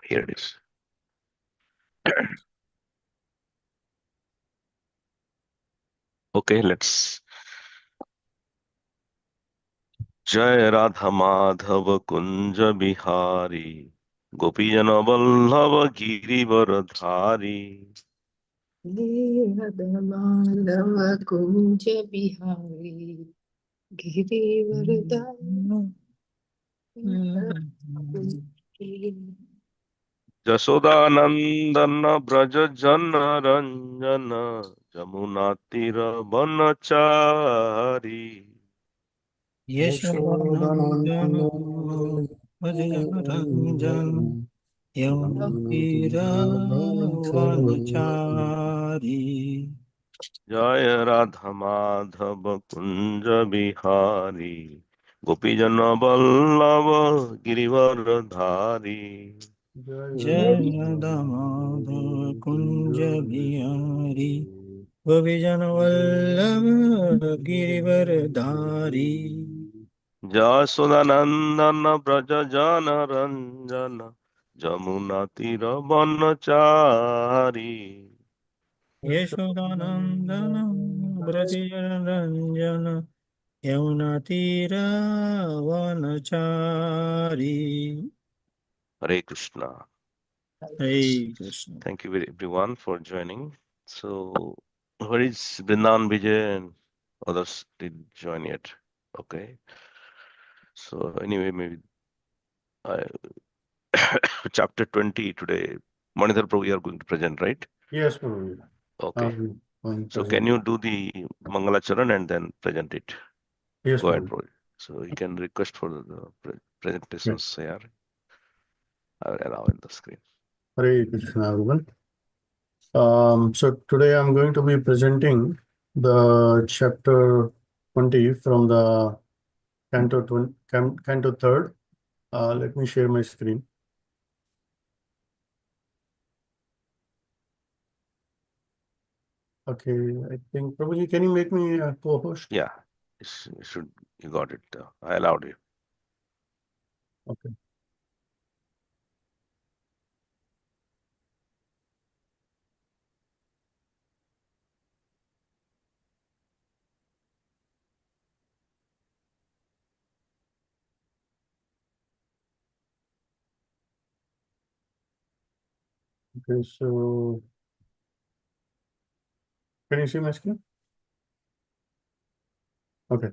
Here it is. Okay, let's. जय राधा माधव कुंज बिहारी गोपीजन वल्लभ गिरिवरधारी माधव कुंज बिहारी गिरिवरदारी जसोदानंदन ब्रज जन रंजन जमुना तीर वनचारी यशोदानंदन भजन यमुनातीरावनचारी जय राधा माधव कुंज बिहारी गोपीजन वल्लभ गिरिवरधारी जय दामोदर कुंज बिहारी गोपीजन वल्लभ गिरिवरधारी जसोदानंदन ब्रज जन रंजन जमुना तीर वनचारी Yashodanandan ब्रजरंजन यमुनातीरावनचारी Hare Krishna. Hare Krishna. Thank you everyone for joining. So, where is Brindavan Vijay and others didn't join yet? Okay. So anyway, maybe I chapter 20 today. Manidhar Prabhu, you are going to present, right? Yes, Prabhu. Okay. So can you do the Mangalacharan and then present it? Yes, Go ahead, Prabhu. Prabhu. So you can request for the presentations here. I will allow in the screen. Hare Krishna, everyone. So today I'm going to be presenting the chapter 20 from the Canto 3rd. Let me share my screen. Okay, I think Prabhuji, can you make me a co-host? Yeah, you got it. I allowed you. Okay. Okay, so can you see my screen? Okay.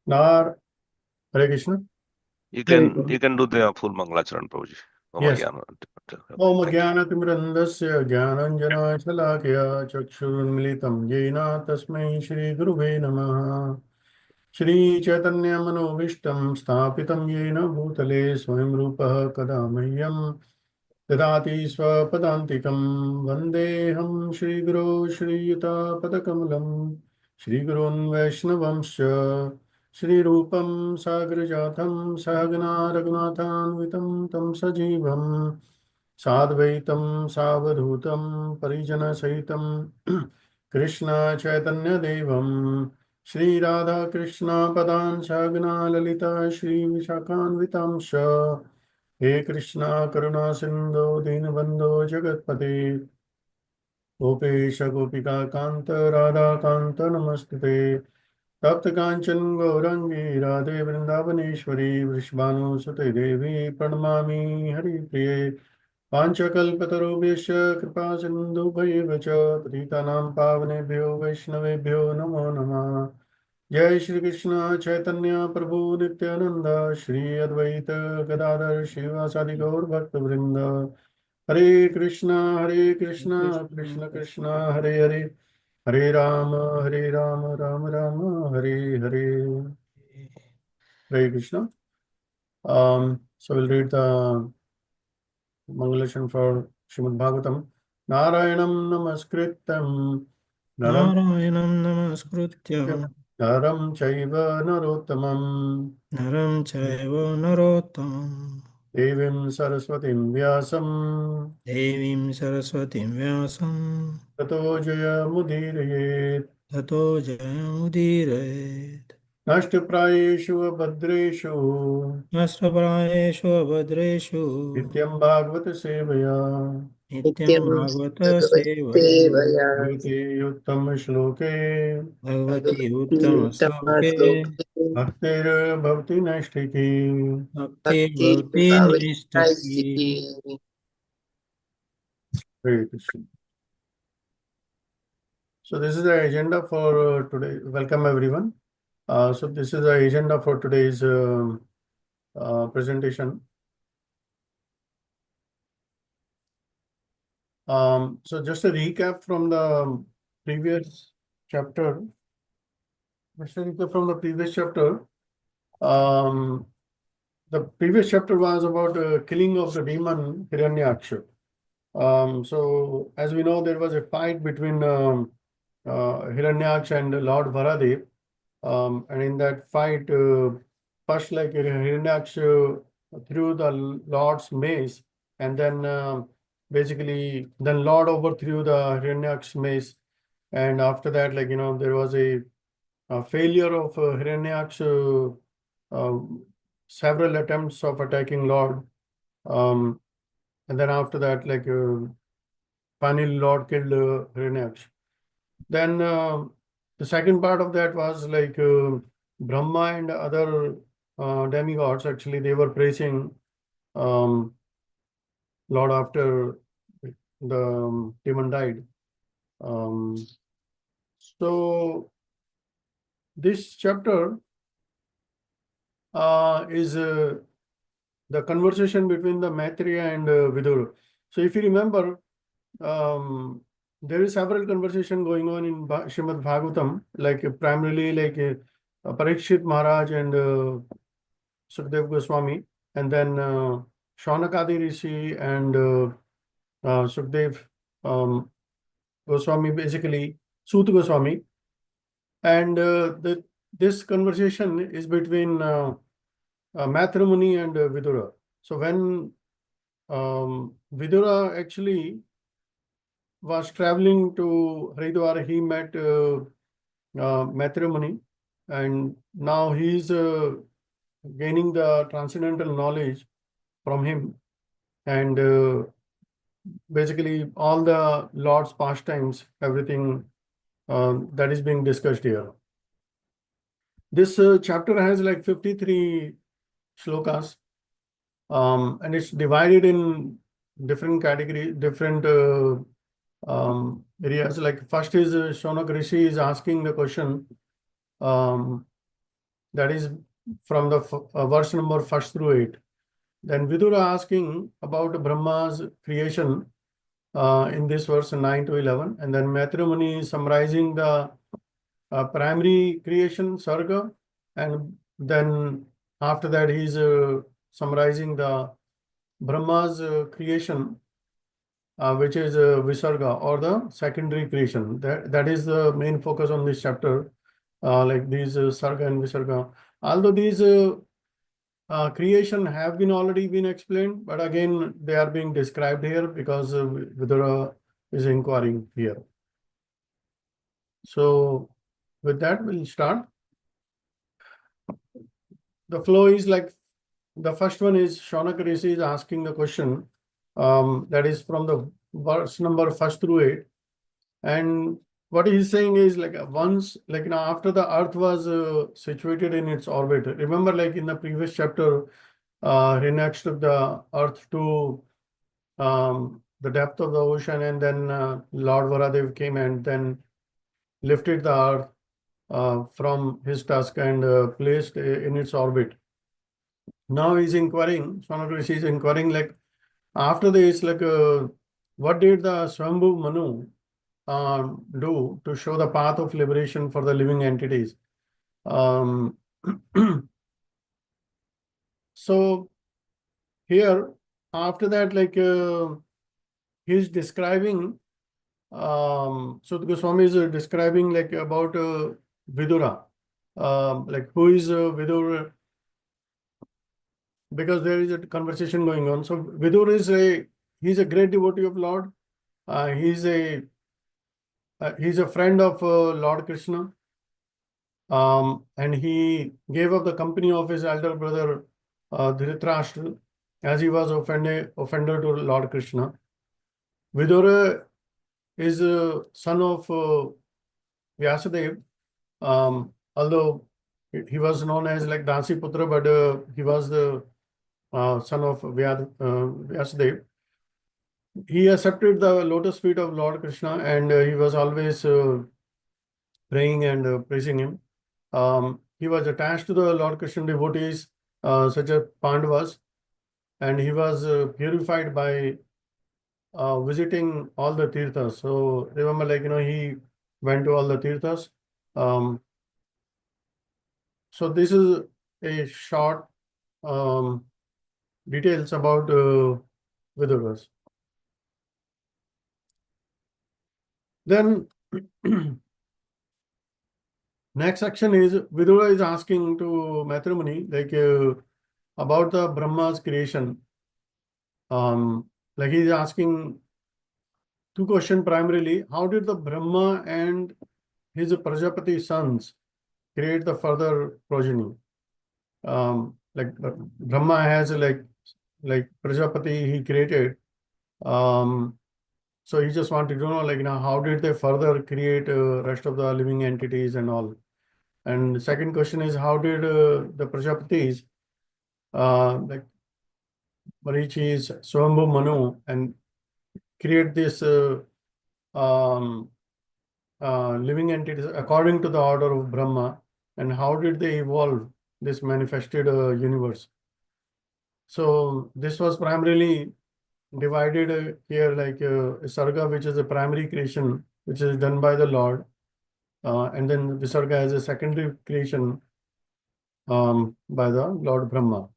Nar Hare Krishna. You can do the full Mangalacharan, Prabhuji. Yes. Om Thank you. Jnanatimrandasya Jnananjana Chakshurunmilitam Yena Tasmai Shri Guruve Namaha Shri Chaitanya Manobishtam Sthapitam Yena Bhutale Swayam Rupaha Kada Mahyam Dadati Swapadantikam Vandeham Shri Guru Shri Yuta Padakamalam Shri Gurun Vaishnavamsya Shri Rupam Sagrajatam Sahagana Raghunathan Tam Sajivam साद्वैतं सावधूतं परिजनसहितं Krishna Chaitanya देवं श्री राधा कृष्ण पदान् सगना ललिता श्री विशाखान्वितांश हे कृष्ण करुणा सिंधु दीनबंधो जगत्पते गोपेश गोपिका कांत राधा कांत नमस्ते तप्त कांचन गौरंगी राधे वृंदावनेश्वरी वृषभानुसुते देवी प्रणमामि हरिप्रिये पाञ्चकल्पतरुभ्यश्च कृपा सिन्धुभ्येव च पतितानां पावनेभ्यो वैष्णवेभ्यो नमो नमः जय श्री कृष्ण चैतन्य प्रभु नित्यानंद श्री अद्वैत गदाधर श्रीवासादि गौर भक्तवृंद हरे Krishna Krishna Krishna Hare Hare Hare Ram Ram Ram Hare Hare. Hare Krishna. So we'll read the Mangalachan for Srimad Bhagavatam. Narayanam namaskritam नारायणं नमस्कृत्य naram chaiva narottamam नरं चैव नरोत्तमं devim saraswatim vyasam देवीं सरस्वतीं व्यासं tato jaya mudirayet. ततो जयमुदीरयेत्. नष्टप्रायेषु भद्रेषु नष्टप्रायेषु अभद्रेषु नित्यं भागवत सेवया नित्यं नित्यं भागवत सेवया भगवत्सेवया भगवते उत्तम श्लोके भगवति उत्तमश्लोके उत्तमश्लोके भक्तिर्भवति नैष्ठिकी भक्तिर्भवति नैष्ठिकी भक्तिर्भवति Hare Krishna. So this is the agenda for today. Welcome everyone. So this is the agenda for today's presentation. So just a recap from the previous chapter. Just a recap from the previous chapter. The previous chapter was about killing of the demon Hiranyaksha. So as we know, there was a fight between Hiranyaksha and Lord Varadev. And in that fight, first like Hiranyaksha threw the Lord's mace, and then basically then Lord overthrew the Hiranyaksha's mace. And after that, like, there was a failure of Hiranyaksha, several attempts of attacking Lord. And then after that, like, finally Lord killed Hiranyaksha. Then the second part of that was like Brahma and other demigods, actually, they were praising Lord after the demon died. So this chapter is the conversation between the Maitreya and Vidura. So if you remember, there is several conversation going on in Srimad Bhagavatam, like primarily like Parikshit Maharaj and Sukdev Goswami, and then Shaunakadi Rishi and Sukdev Goswami, basically Sut Goswami, and this conversation is between Matrimony and Vidura. So when Vidura actually was traveling to Haridwar, he met Matrimony, and now he's gaining the transcendental knowledge from him, and basically all the Lord's pastimes, everything that is being discussed here. This chapter has like 53 shlokas, and it's divided in different categories, different areas. Like first is Shaunak Rishi is asking the question, that is from the verse number 1 through 8. Then Vidura asking about Brahma's creation in this verse 9 to 11, and then Matrimony is summarizing the primary creation, Sarga, and then after that he's summarizing the Brahma's creation, which is Visarga, or the secondary creation. That is the main focus on this chapter, like these Sarga and Visarga. Although these creation have been already been explained, but again they are being described here because Vidura is inquiring here. So with that, we'll start. The flow is like, the first one is Shaunak Rishi is asking the question, that is from the verse number 1 through 8. And what he's saying is like once, like now after the earth was situated in its orbit, remember like in the previous chapter, Hiranyaksha took the earth to the depth of the ocean, and then Lord Varadev came and then lifted the earth from his tusk and placed in its orbit. Now he's inquiring, Shaunak Rishi is inquiring, like after this, like what did the Swambhu Manu do to show the path of liberation for the living entities? So here, after that, like he's describing, so the Goswami is describing like about Vidura, like who is Vidura, because there is a conversation going on. So Vidura is he's a great devotee of Lord. He's a friend of Lord Krishna, And he gave up the company of his elder brother Dhritarashtra, as he was offender to Lord Krishna. Vidura is a son of Vyasadeva, although he was known as like Dasi Putra, but he was the son of Vyasadeva. He accepted the lotus feet of Lord Krishna, and he was always praying and praising him. He was attached to the Lord Krishna devotees, such as Pandavas, and he was purified by visiting all the tirthas. So remember, like, he went to all the tirthas. So this is a short details about Viduras. Then next section is Vidura is asking to Maitreya, like about the Brahma's creation. Like he's asking two questions primarily. How did the Brahma and his Prajapati sons create the further progeny? Like Brahma has like Prajapati he created. So he just wanted to know, like, how did they further create rest of the living entities and all? And the second question is, how did the Prajapatis, like Marichis, Swambhu Manu, and create this living entities according to the order of Brahma, and how did they evolve this manifested universe? So this was primarily divided here like a Sarga, which is a primary creation, which is done by the Lord, and then Visarga as a secondary creation by the Lord Brahma.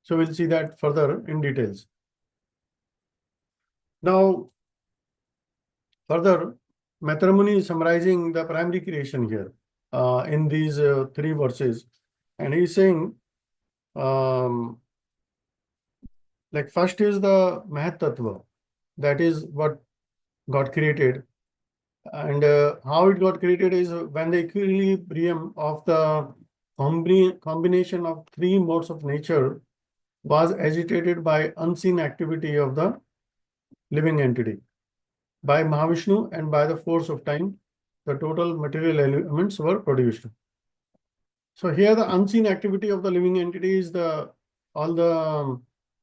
So we'll see that further in details. Now, further, Maitreya is summarizing the primary creation here in these three verses. And he's saying, like first is the Mahat Tattva, that is what got created. And how it got created is when the equilibrium of the combination of three modes of nature was agitated by unseen activity of the living entity. By Mahavishnu and by the force of time, the total material elements were produced. So here the unseen activity of the living entity is all the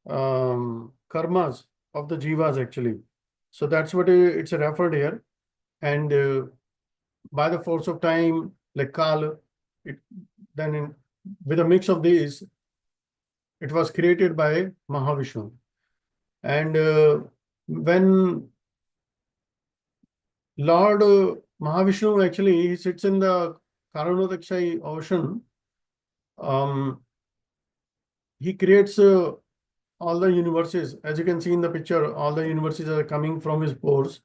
karmas of the jivas actually. So that's what it's referred here. And by the force of time, like Kal, with a mix of these, it was created by Mahavishnu. And when Lord Mahavishnu actually he sits in the Karanodakshai ocean, he creates all the universes. As you can see in the picture, all the universes are coming from his pores,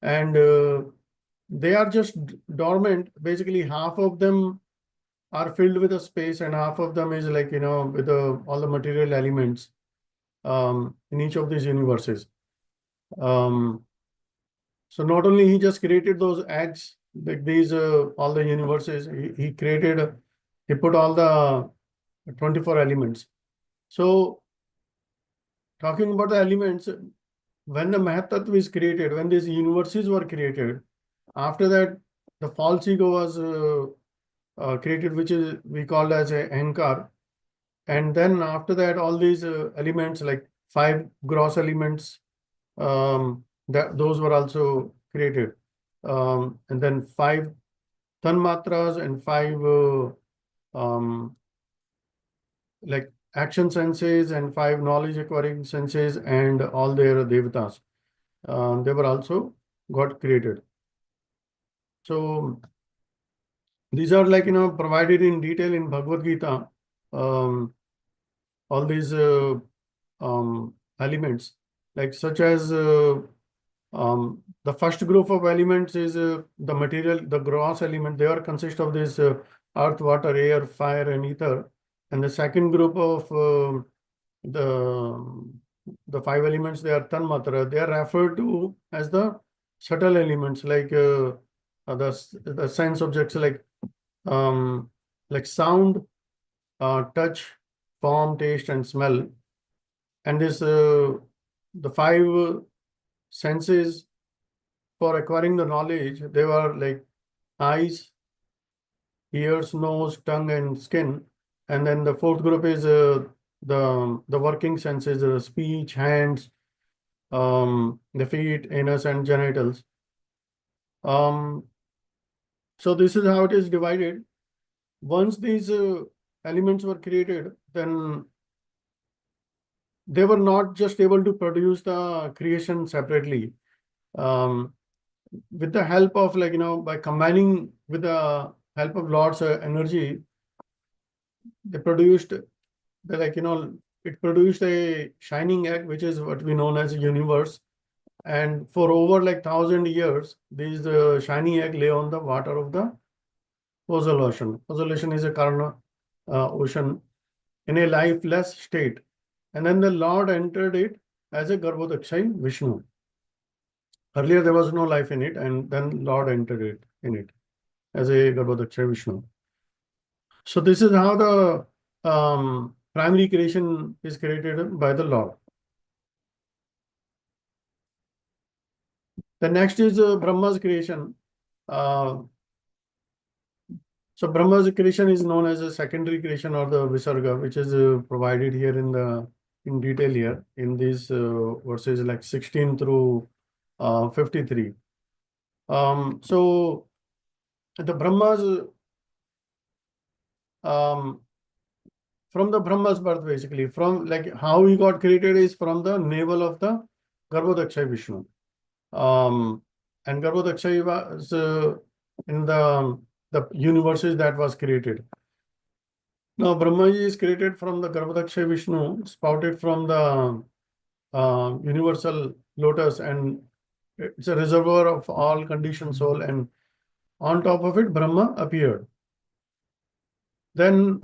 and they are just dormant. Basically, half of them are filled with a space, and half of them is like, with all the material elements in each of these universes. So not only he just created those eggs, like these all the universes, he put all the 24 elements. So talking about the elements, when the Mahat Tattva is created, when these universes were created, after that the false ego was created, which is we call as a Ahankar. And then after that, all these elements, like 5 gross elements, those were also created. And then 5 tanmatras and 5 like action senses and 5 knowledge acquiring senses and all their devatas. They were also got created. So these are like, provided in detail in Bhagavad Gita. All these elements, like such as the first group of elements is the material, the gross element. They are consist of this earth, water, air, fire, and ether. And the second group of the 5 elements, they are tanmatra. They are referred to as the subtle elements, like the sense objects, like like sound, touch, form, taste, and smell. And this the five senses for acquiring the knowledge, they were like eyes, ears, nose, tongue, and skin. And then the fourth group is the working senses, speech, hands, the feet, anus, and genitals. So this is how it is divided. Once these elements were created, then they were not just able to produce the creation separately. With the help of by combining with the help of Lord's energy, they produced it produced a shining egg, which is what we known as a universe. And for over 1,000 years, this shiny egg lay on the water of the Ozal Ocean. Ozal Ocean is a current ocean in a lifeless state. And then the Lord entered it as a Garbhodakshay Vishnu. Earlier there was no life in it, and then Lord entered it in it as a Garbhodakshay Vishnu. So this is how the primary creation is created by the Lord. The next is Brahma's creation. So Brahma's creation is known as a secondary creation or the Visarga, which is provided here in detail here in these verses 16 through 53. So the Brahma's from the Brahma's birth, basically, from how he got created is from the navel of the Garbhodakshay Vishnu. And Garbhodakshay was in the universes that was created. Now Brahmaji is created from the Garbhodakshay Vishnu, spouted from the universal lotus, and it's a reservoir of all conditioned soul, and on top of it Brahma appeared. Then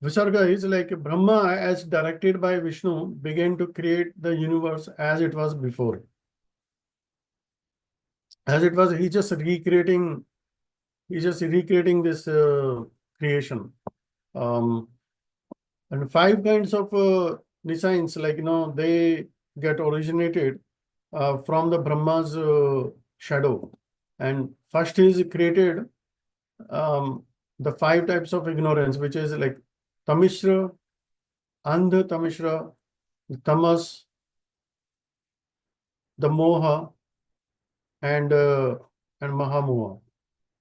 Visarga is like Brahma, as directed by Vishnu, began to create the universe as it was before. As it was, he's just recreating this creation. And five kinds of designs, they get originated from the Brahma's shadow. And first is created the five types of ignorance, which is like Tamishra, Andha Tamishra, the Tamas, the Moha, and Mahamoha.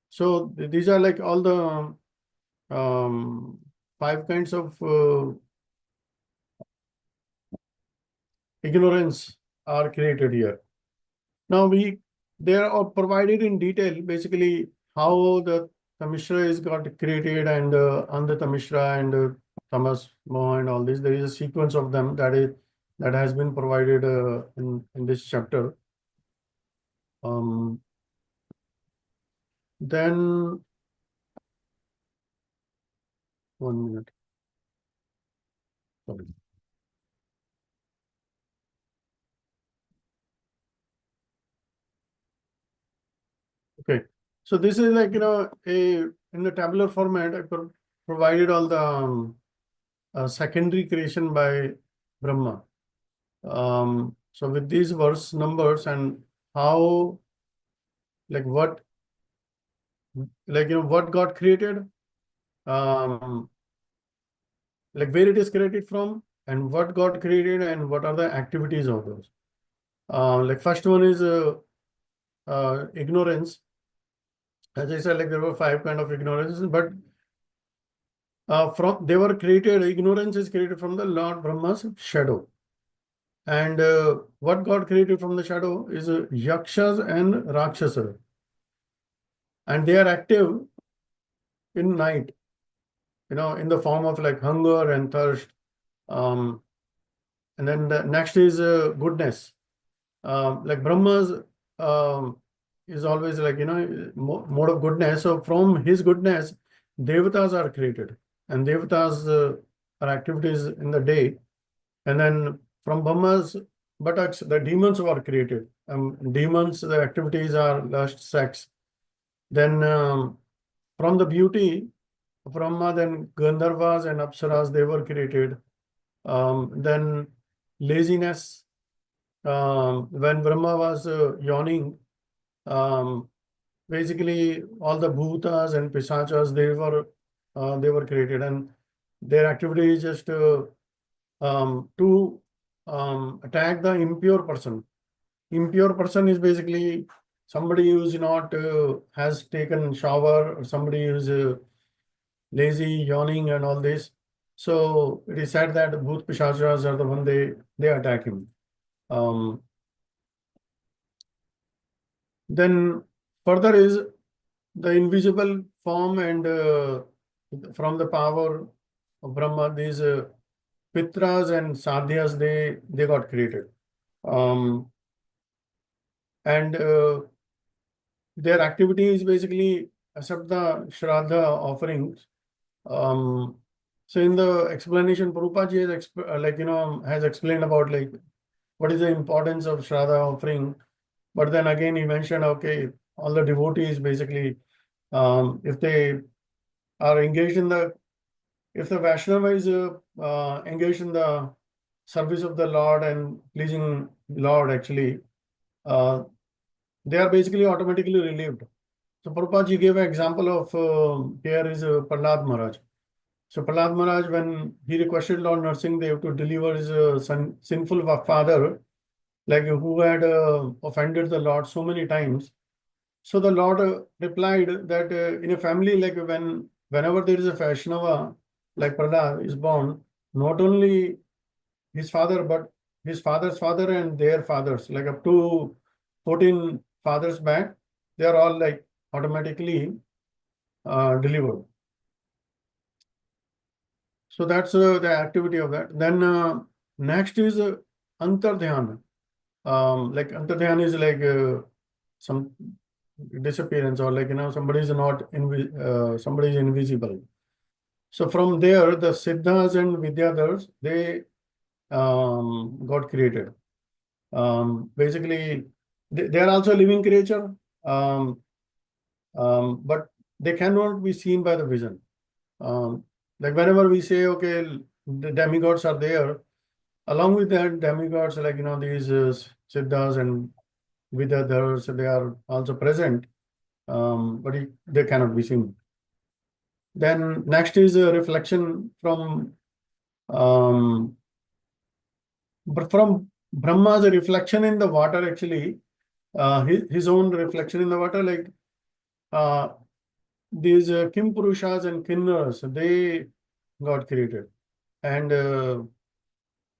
So these are like all the five kinds of ignorance are created here. Now they are all provided in detail, basically how the Tamishra is got created, and Andha Tamishra and Tamas, Moha, and all this. There is a sequence of them that has been provided in this chapter. Then 1 minute. Sorry. Okay, so this is like in the tabular format. I provided all the secondary creation by Brahma. So with these verse numbers and how what got created, where it is created from, and what got created, and what are the activities of those. First one is ignorance. As I said, there were five kind of ignorances, but they were created. Ignorance is created from the Lord Brahma's shadow. And what got created from the shadow is Yakshas and Rakshasas. And they are active in night, in the form of hunger and thirst. And then the next is goodness. Brahma's is always mode of goodness. So from his goodness, devatas are created, and devatas are activities in the day. And then from Brahma's buttocks, the demons were created. Demons, the activities are lust, sex. Then from the beauty, Brahma, then Gandharvas and Apsaras, they were created. Then laziness, when Brahma was yawning, basically all the bhutas and pisachas, they were created, and their activity is just to attack the impure person. Impure person is basically somebody who's not has taken shower, or somebody who's lazy, yawning, and all this. So it is said that bhut pishachas are the one they attack him. Then further is the invisible form, and from the power of Brahma, these pitras and sadhyas, they got created. And their activity is basically accept the Shraddha offerings. So in the explanation, Prabhupada has explained about like what is the importance of Shraddha offering. But then again, he mentioned, okay, all the devotees basically, if they are engaged in if the Vaishnava is engaged in the service of the Lord and pleasing Lord, actually, they are basically automatically relieved. So Prabhupada ji gave an example of here is Prahlad Maharaj. So Prahlad Maharaj, when he requested Lord Nrsimhadev to deliver his sinful father, like who had offended the Lord so many times. So the Lord replied that in a family, like whenever there is a Vaishnava, like Prahlad is born, not only his father, but his father's father and their fathers, like up to 14 fathers back, they are all like automatically delivered. So that's the activity of that. Then next is Antardhyana. Like Antardhyana is like some disappearance, or like somebody is not somebody is invisible. So from there, the Siddhas and Vidyadhars, they got created. Basically, they are also a living creature, but they cannot be seen by the vision. Like whenever we say, okay, the demigods are there, along with that, demigods, like these Siddhas and Vidyadhars, they are also present, but they cannot be seen. Then next is a reflection from Brahma's reflection in the water, actually, his own reflection in the water, like these Kim Purushas and Kinnaras, they got created. And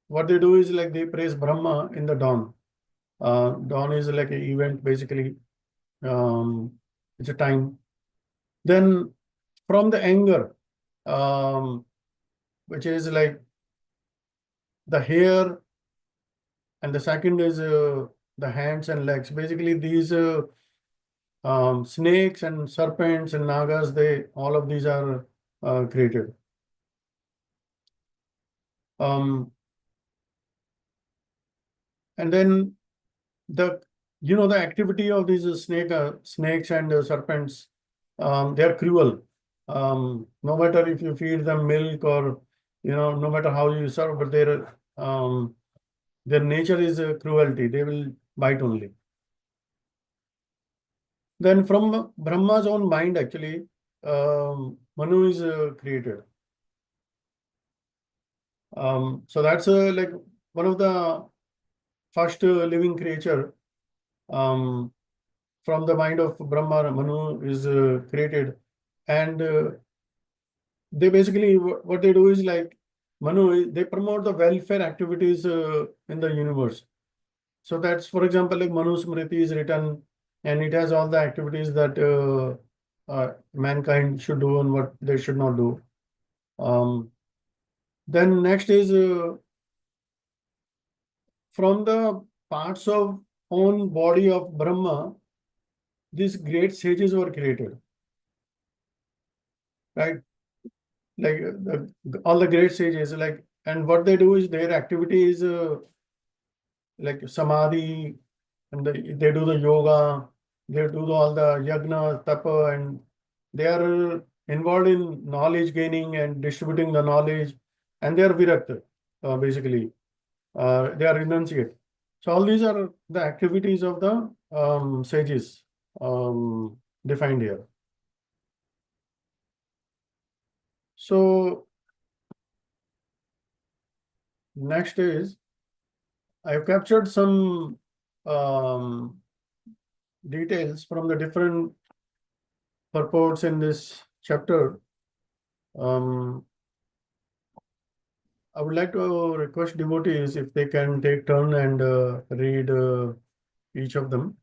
what they do is like they praise Brahma in the dawn. Dawn is like an event, basically. It's a time. Then from the anger, which is like the hair, and the second is the hands and legs. Basically, these snakes and serpents and nagas, all of these are created. And then the activity of these snakes and serpents, they are cruel. No matter if you feed them milk or no matter how you serve, but their nature is cruelty. They will bite only. Then from Brahma's own mind, actually, Manu is created. So that's like one of the first living creature. From the mind of Brahma, Manu is created, and they basically what they do is like Manu, they promote the welfare activities in the universe. So that's, for example, like Manu Smriti is written, and it has all the activities that mankind should do and what they should not do. Then next is from the parts of own body of Brahma, these great sages were created, right? Like all the great sages, like, and what they do is their activity is like samadhi, and they do the yoga, they do all the yagna, tapa, and they are involved in knowledge gaining and distributing the knowledge, and they are virakta, basically. They are renunciate. So all these are the activities of the sages defined here. So next is, I have captured some details from the different purports in this chapter. I would like to request devotees if they can take turn and read each of them.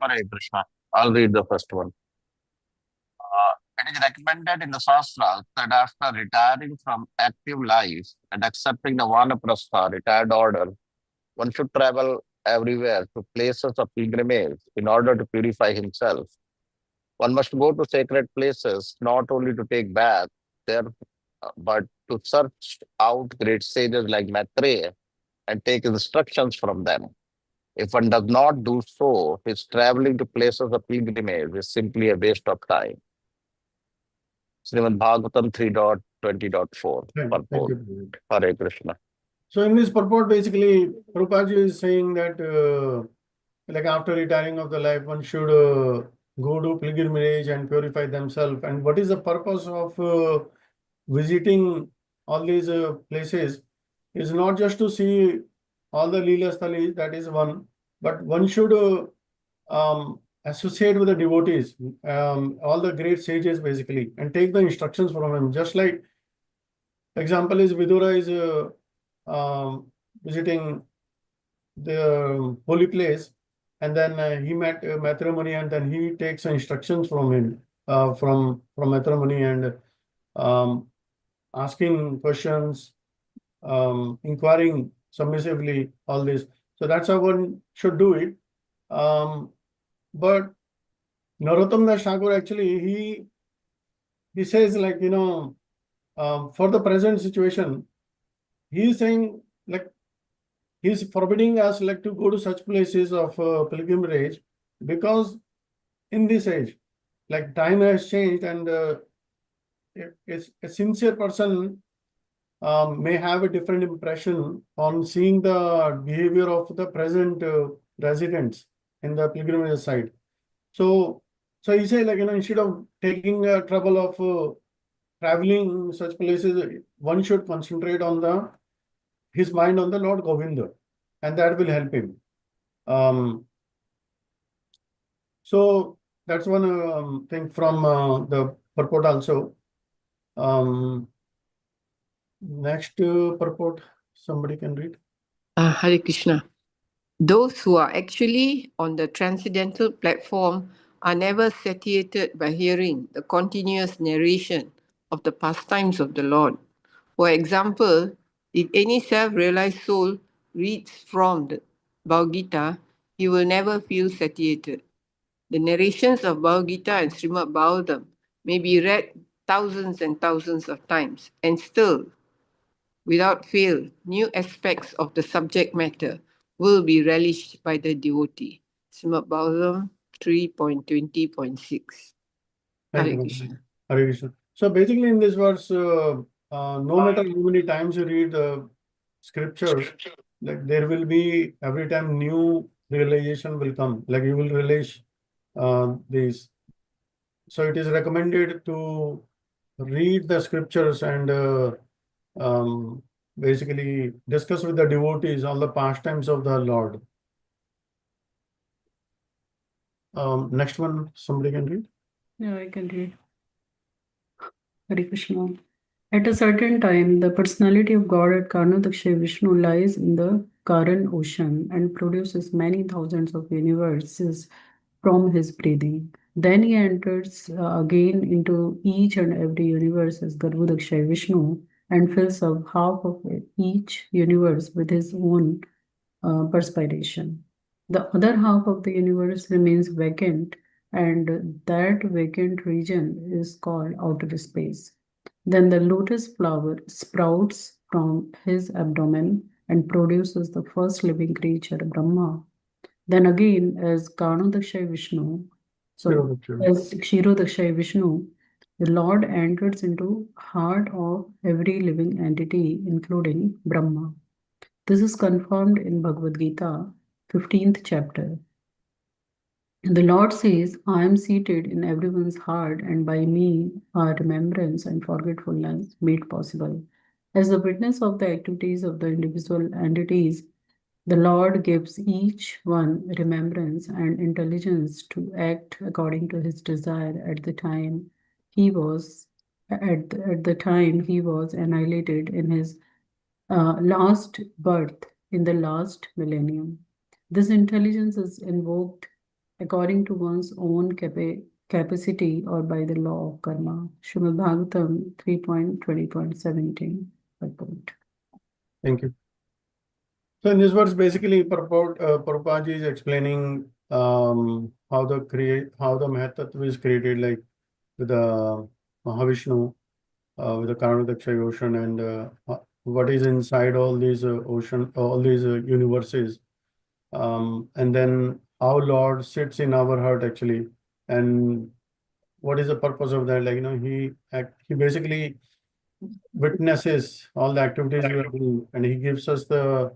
Hare Krishna. I'll read the first one. It is recommended in the Shastras that after retiring from active life and accepting the Vanaprastha retired order, one should travel everywhere to places of pilgrimage in order to purify himself. One must go to sacred places not only to take bath there, but to search out great sages like Maitreya and take instructions from them. If one does not do so, his traveling to places of pilgrimage is simply a waste of time. Srimad Bhagavatam 3.20.4 Thank purport. you. Hare Krishna. So in this purport, basically, Prabhupada is saying that like after retiring of the life, one should go to pilgrimage and purify themselves. And what is the purpose of visiting all these places is not just to see all the Leela Sthalis, that is one, but one should associate with the devotees, all the great sages basically, and take the instructions from them. Just like example is Vidura is visiting the holy place, and then he met Maitreya Muni, and then he takes instructions from him, from Maitreya Muni, and asking questions, inquiring submissively, all this. So that's how one should do it. But Narottam Das Thakur actually he says, like, for the present situation, he is saying, like, he's forbidding us like to go to such places of pilgrimage, because in this age, like, time has changed, and a sincere person may have a different impression on seeing the behavior of the present residents in the pilgrimage site. So he said, like, instead of taking trouble of traveling such places, one should concentrate on his mind on the Lord Govinda, and that will help him. So that's one thing from the purport also. Next purport, somebody can read. Hare Krishna. Those who are actually on the transcendental platform are never satiated by hearing the continuous narration of the pastimes of the Lord. For example, if any self-realized soul reads from the Bhagavad Gita, he will never feel satiated. The narrations of Bhagavad Gita and Srimad Bhagavatam may be read thousands and thousands of times, and still, without fail, new aspects of the subject matter will be relished by the devotee. Srimad Bhagavatam 3.20.6. Thank Hare you. Krishna. Hare Krishna. So basically in this verse, no matter how many times you read the scriptures, like, there will be every time new realization will come, like you will relish these. So it is recommended to read the scriptures and basically discuss with the devotees on the pastimes of the Lord. Next one, somebody can read. Yeah, I can read. Hare Krishna. At a certain time, the personality of God at Karnadaksha Vishnu lies in the Karan ocean and produces many thousands of universes from his breathing. Then he enters again into each and every universe as Garbhodaksha Vishnu and fills up half of each universe with his own perspiration. The other half of the universe remains vacant, and that vacant region is called outer space. Then the lotus flower sprouts from his abdomen and produces the first living creature, Brahma. Then again, as Karnodakshay Vishnu, as Kshirodakshay Vishnu, the Lord enters into heart of every living entity, including Brahma. This is confirmed in Bhagavad Gita, 15th chapter. The Lord says, I am seated in everyone's heart, and by me are remembrance and forgetfulness made possible. As the witness of the activities of the individual entities, the Lord gives each one remembrance and intelligence to act according to his desire at the time he was annihilated in his last birth in the last millennium. This intelligence is invoked according to one's own capacity or by the law of karma. Srimad Bhagavatam 3.20.17. Thank you. So in this verse, basically, Prabhupada is explaining how the Mahatattva is created, like with the Mahavishnu, with the Karnodakshay ocean, and what is inside all these universes, and then how Lord sits in our heart actually, and what is the purpose of that? Like he basically witnesses all the activities we are doing, and he gives us the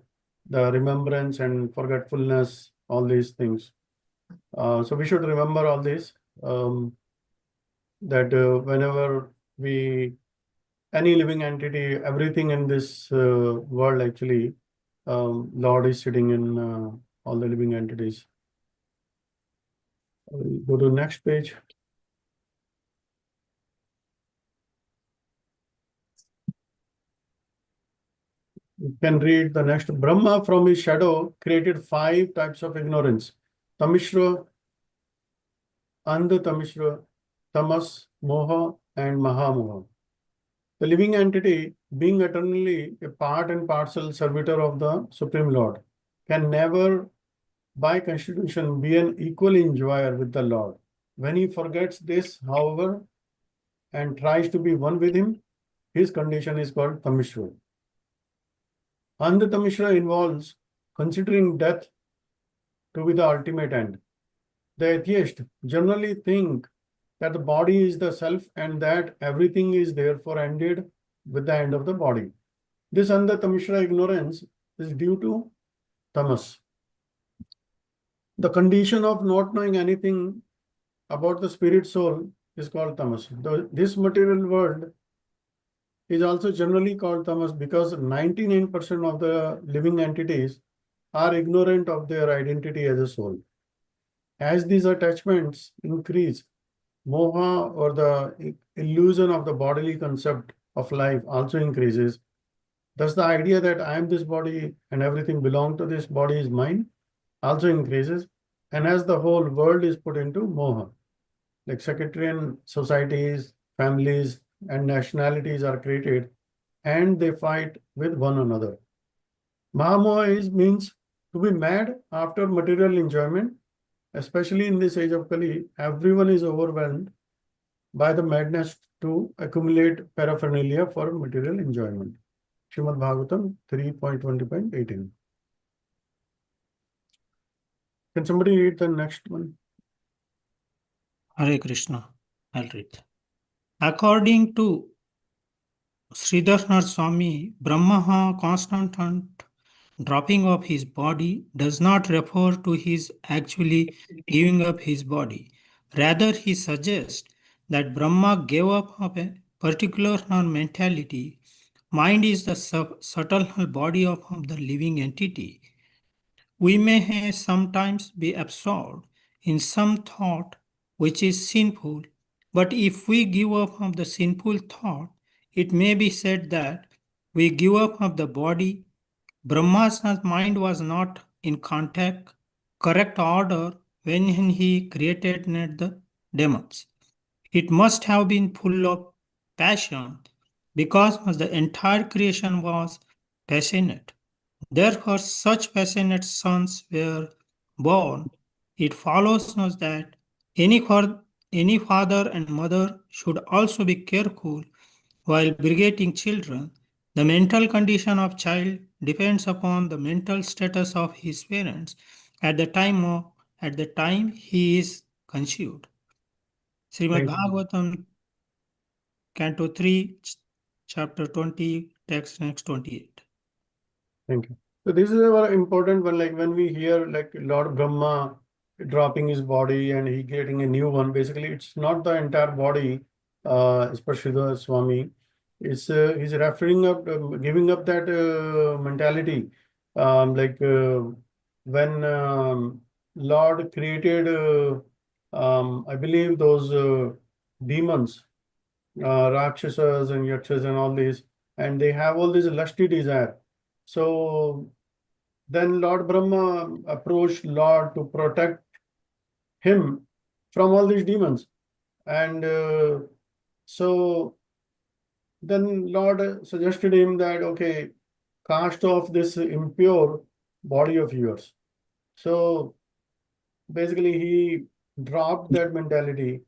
remembrance and forgetfulness, all these things. So we should remember all this, that whenever any living entity, everything in this world actually, Lord is sitting in all the living entities. Go to the next page. You can read the next. Brahma from his shadow created 5 types of ignorance: Tamishra, Andha-Tamishra, Tamas, Moha, and Mahamoha. The living entity, being eternally a part and parcel servitor of the Supreme Lord, can never, by constitution, be an equal enjoyer with the Lord. When he forgets this, however, and tries to be one with him, his condition is called Tamishra. Andha-Tamishra involves considering death to be the ultimate end. The atheist generally think that the body is the self and that everything is therefore ended with the end of the body. This Andha-Tamishra ignorance is due to tamas. The condition of not knowing anything about the spirit soul is called tamas. This material world is also generally called tamas because 99% of the living entities are ignorant of their identity as a soul. As these attachments increase, moha, or the illusion of the bodily concept of life, also increases. Thus, the idea that I am this body and everything belongs to this body is mine also increases. And as the whole world is put into moha, like sectarian societies, families, and nationalities are created, and they fight with one another. Mahamoha means to be mad after material enjoyment. Especially in this age of Kali, everyone is overwhelmed by the madness to accumulate paraphernalia for material enjoyment. Srimad Bhagavatam 3.20.18. Can somebody read the next one? Hare Krishna. I'll read. According to Sridhar Swami, Brahma constant dropping of his body does not refer to his actually giving up his body. Rather, he suggests that Brahma gave up of a particular mentality. Mind is the subtle body of the living entity. We may sometimes be absorbed in some thought which is sinful, but if we give up of the sinful thought, it may be said that we give up of the body. Brahma's mind was not in correct order when he created the demons. It must have been full of passion because the entire creation was passionate. Therefore, such passionate sons were born. It follows us that any father and mother should also be careful while begetting children. The mental condition of child depends upon the mental status of his parents at the time he is conceived. Srimad Thank you. Bhagavatam, Canto 3, chapter 20, text next 28. Thank you. So this is a very important one. Like when we hear like Lord Brahma dropping his body and he getting a new one, basically it's not the entire body, especially the Swami. It's he's referring up, giving up that mentality. Like when Lord created, I believe those demons, Rakshasas and Yakshas and all these, and they have all this lusty desire. So then Lord Brahma approached Lord to protect him from all these demons. And so then Lord suggested him that, okay, cast off this impure body of yours. So basically he dropped that mentality.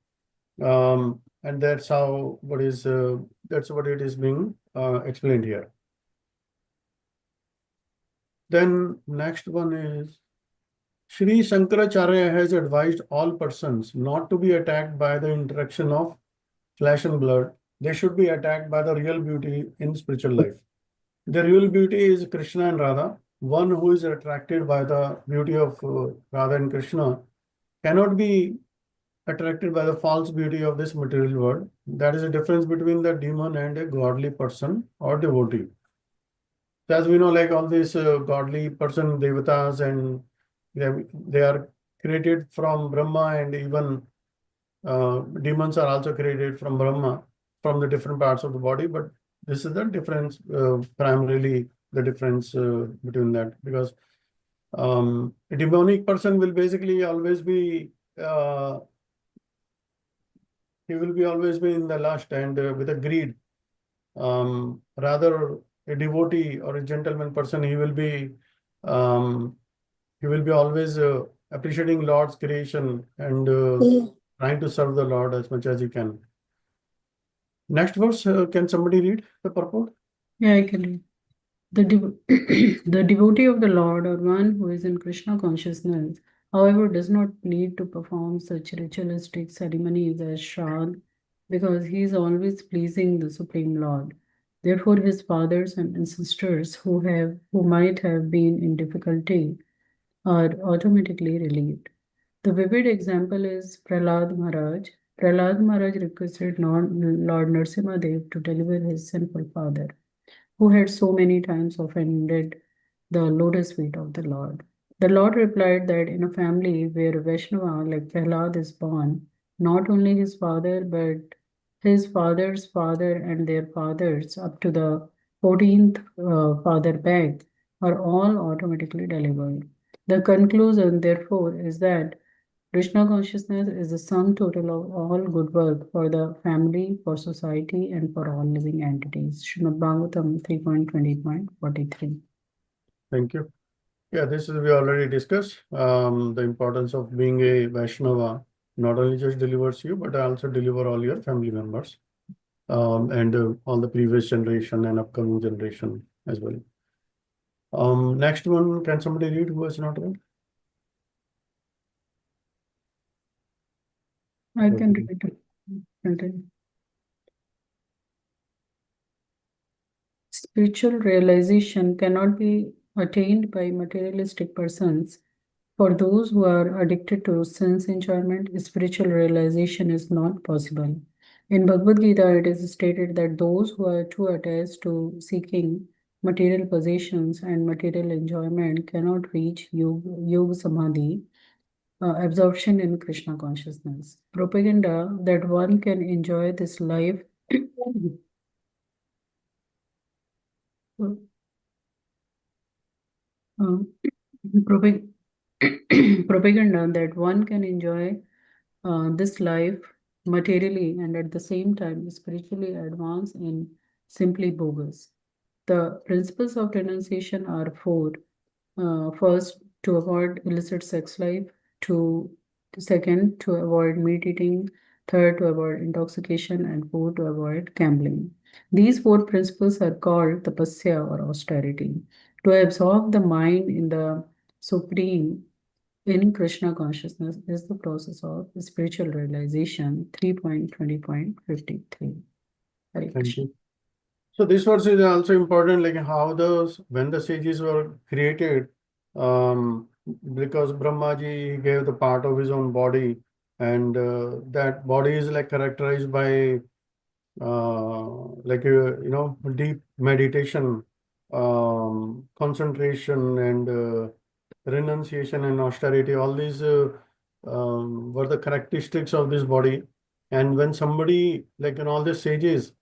And that's how that's what it is being explained here. Then next one is Sri Shankaracharya has advised all persons not to be attacked by the interaction of flesh and blood. They should be attacked by the real beauty in spiritual life. The real beauty is Krishna and Radha. One who is attracted by the beauty of Radha and Krishna cannot be attracted by the false beauty of this material world. That is the difference between the demon and a godly person or devotee. As we know, like all these godly person, devatas, and they are created from Brahma, and even demons are also created from Brahma, from the different parts of the body. But this is the difference, primarily the difference between that, because a demonic person will basically always be he will be always be in the lust and with a greed. Rather, a devotee or a gentleman person, he will be always appreciating Lord's creation and trying to serve the Lord as much as he can. Next verse, can somebody read the purport? Yeah, I can read. The devotee of the Lord, or one who is in Krishna consciousness, however, does not need to perform such ritualistic ceremonies as Shraddha, because he is always pleasing the Supreme Lord. Therefore, his fathers and ancestors who might have been in difficulty are automatically relieved. The vivid example is Prahlad Maharaj. Prahlad Maharaj requested Lord Nrsimhadev to deliver his sinful father, who had so many times offended the lotus feet of the Lord. The Lord replied that in a family where a Vaishnava like Prahlad is born, not only his father but his father's father and their fathers up to the 14th father back are all automatically delivered. The conclusion, therefore, is that Krishna consciousness is the sum total of all good work for the family, for society, and for all living entities. Srimad Bhagavatam 3.20.43. Thank you. Yeah, this is we already discussed. The importance of being a Vaishnava not only just delivers you, but also deliver all your family members, and all the previous generation and upcoming generation as well. Next one, can somebody read who has not read? I can read it. Continue. Spiritual realization cannot be attained by materialistic persons. For those who are addicted to sense enjoyment, spiritual realization is not possible. In Bhagavad Gita, it is stated that those who are too attached to seeking material possessions and material enjoyment cannot reach yoga samadhi, absorption in Krishna consciousness. Propaganda that one can enjoy this life propaganda that one can enjoy this life materially and at the same time spiritually advance in simply bogus. The principles of renunciation are four. First, to avoid illicit sex life. Second, to avoid meat eating. Third, to avoid intoxication. And fourth, to avoid gambling. These four principles are called tapasya or austerity. To absorb the mind in the Supreme in Krishna consciousness is the process of spiritual realization 3.20.53. Hare Thank Krishna. you. So this verse is also important, like how when the sages were created, because Brahmaji gave the part of his own body, and that body is like characterized by deep meditation, concentration, and renunciation and austerity. All these were the characteristics of this body. And when somebody, like in all these sages,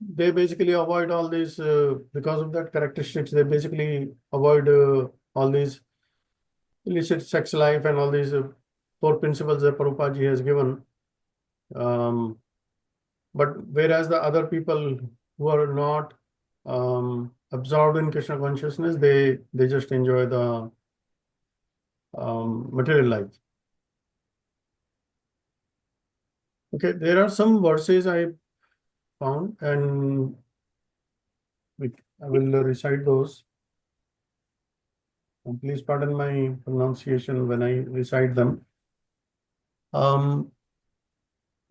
they basically avoid all these because of that characteristics. They basically avoid all these illicit sex life and all these 4 principles that Prabhupada ji has given. But whereas the other people who are not absorbed in Krishna consciousness, they just enjoy the material life. Okay, there are some verses I found, and I will recite those. And please pardon my pronunciation when I recite them.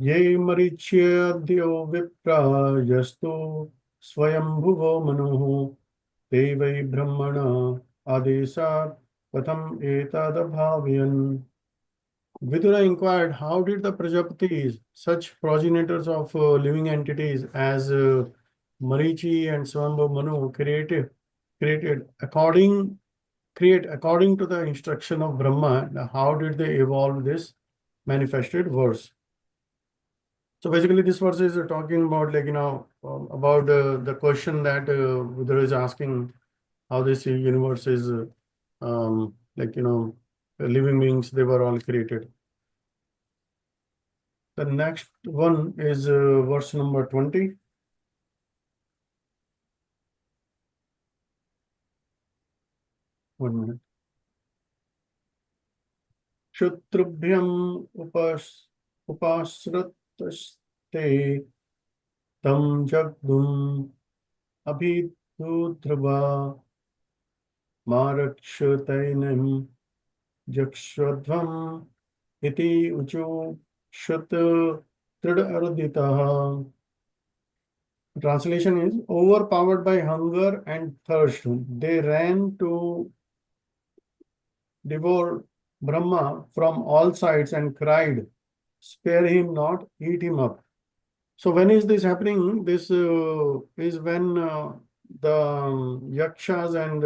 Ye maricyadyo vipra yastu swayambhuvo manuhu te vai brahmana adesat katham etadabhavyan. Vidura inquired, how did the Prajapatis, such progenitors of living entities as Marichi and Swambhu Manu, create according to the instruction of Brahma? How did they evolve this manifested verse? So basically, this verse is talking about, like, about the question that Vidura is asking, how this universe is, living beings, they were all created. The next one is verse number 20. One minute. Shutrubhyam upasrataste tam jagdum abhidudhrava marakshatainam jakshwadvam iti uchu shut tridarditaha. Translation is, overpowered by hunger and thirst, they ran to devour Brahma from all sides and cried, spare him not, eat him up. So when is this happening? This is when the yakshas and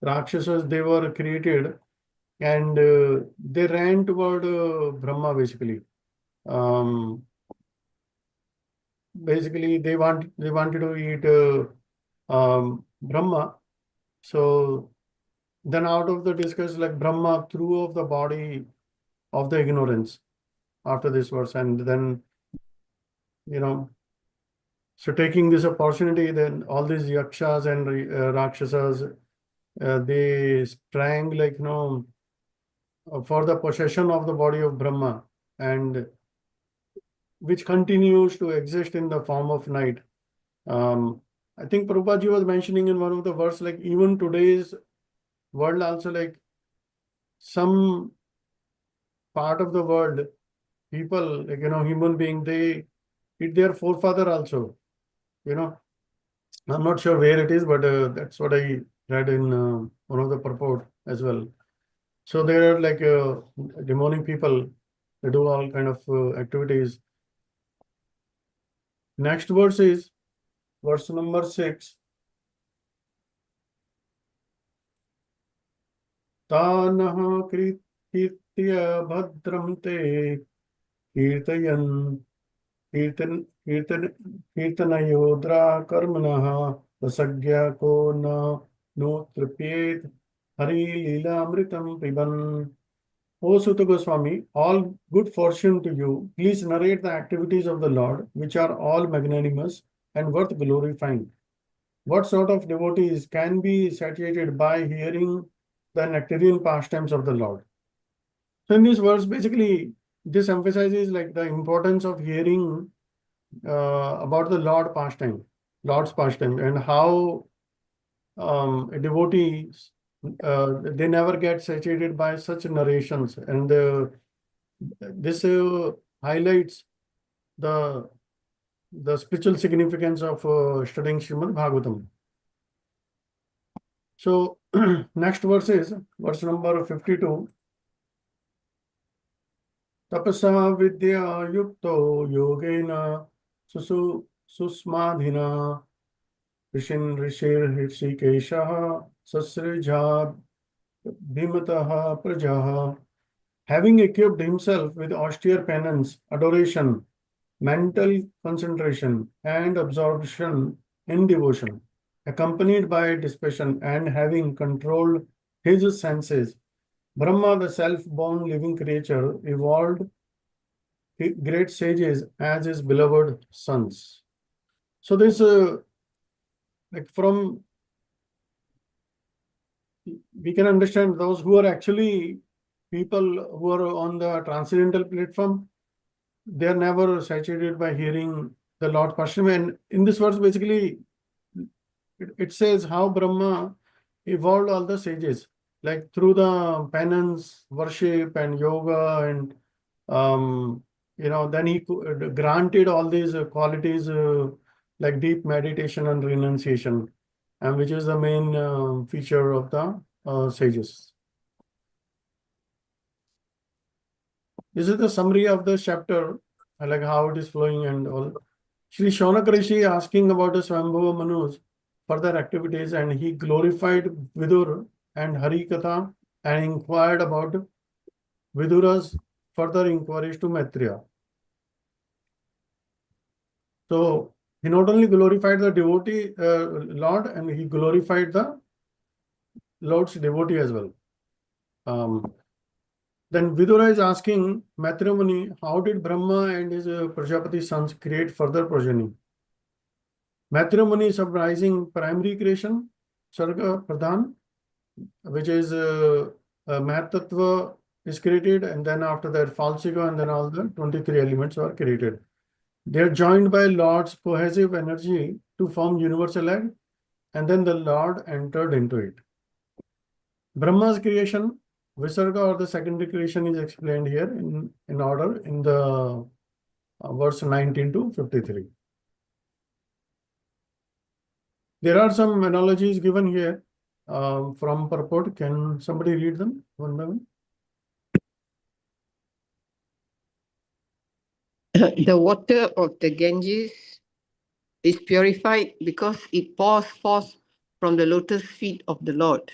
rakshasas, they were created, and they ran toward Brahma basically. Basically, they wanted to eat Brahma. So then out of the disgust, like, Brahma threw off the body of the ignorance after this verse. And then, so taking this opportunity, then all these yakshas and rakshasas, they sprang, like, for the possession of the body of Brahma, and which continues to exist in the form of night. I think Prabhupada ji was mentioning in one of the verse, like, even today's world also, like, some part of the world, people, like, human being, they eat their forefather also. I'm not sure where it is, but that's what I read in one of the purport as well. So there are, like, demonic people, they do all kind of activities. Next verse is verse number 6. Tanaha kirtya bhadram te kirtayan kirtanayodra karmanaha rasagya ko no tripyet hari lila amritam piban. O Sutta Goswami, all good fortune to you. Please narrate the activities of the Lord, which are all magnanimous and worth glorifying. What sort of devotees can be satiated by hearing the nectarian pastimes of the Lord? So in this verse, basically, this emphasizes, like, the importance of hearing about the Lord's pastime, and how devotees, they never get saturated by such narrations, and this highlights the spiritual significance of studying Srimad Bhagavatam. So next verse is verse number 52. Tapasa vidya yukto yogena susmadhina rishin rishir hrisikeshaha sasrija bhimataha prajaha. Having equipped himself with austere penance, adoration, mental concentration, and absorption in devotion, accompanied by dispassion, and having controlled his senses, Brahma, the self-born living creature, evolved great sages as his beloved sons. So this, like from, we can understand those who are actually people who are on the transcendental platform, they are never saturated by hearing the Lord Passion. And in this verse, basically, it says how Brahma evolved all the sages, like through the penance, worship, and yoga, and then he granted all these qualities like deep meditation and renunciation, and which is the main feature of the sages. This is the summary of the chapter, like how it is flowing and all. Shri Shaunak Rishi asking about the Swambhava Manu's further activities, and he glorified Vidura and Harikatha and inquired about Vidura's further inquiries to Maitreya. So he not only glorified the devotee Lord, and he glorified the Lord's devotee as well. Then Vidura is asking Maitreya Muni, how did Brahma and his Prajapati sons create further progeny? Maitreya Muni is summarizing primary creation, Sarga Pradhan, which is Mahatattva is created, and then after that Falsiga, and then all the 23 elements are created. They are joined by Lord's cohesive energy to form universal egg, and then the Lord entered into it. Brahma's creation, Visarga, or the secondary creation, is explained here in order in the verse 19 to 53. There are some analogies given here from purport. Can somebody read them one by one? The water of the Ganges is purified because it pours forth from the lotus feet of the Lord.